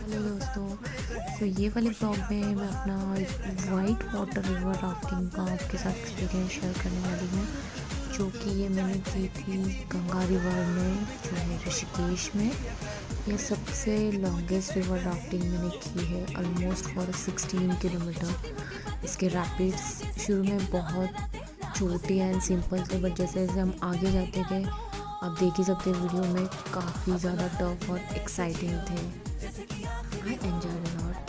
Hello दोस्तों। ये वाले ब्लॉग में मैं अपना वाइट वाटर रिवर राफ्टिंग का आपके साथ एक्सपीरियंस शेयर करने वाली हूँ, जो कि ये मैंने की थी गंगा रिवर में, जो है ऋषिकेश में। ये सबसे लॉन्गेस्ट रिवर राफ्टिंग मैंने की है, ऑलमोस्ट फॉर 16 किलोमीटर। इसके रैपिड्स शुरू में बहुत छोटे एंड सिंपल थे, बट जैसे जैसे हम आगे जाते गए, आप देख ही सकते हैं वीडियो में, काफ़ी ज़्यादा टफ और एक्साइटिंग थे। I enjoyed a lot.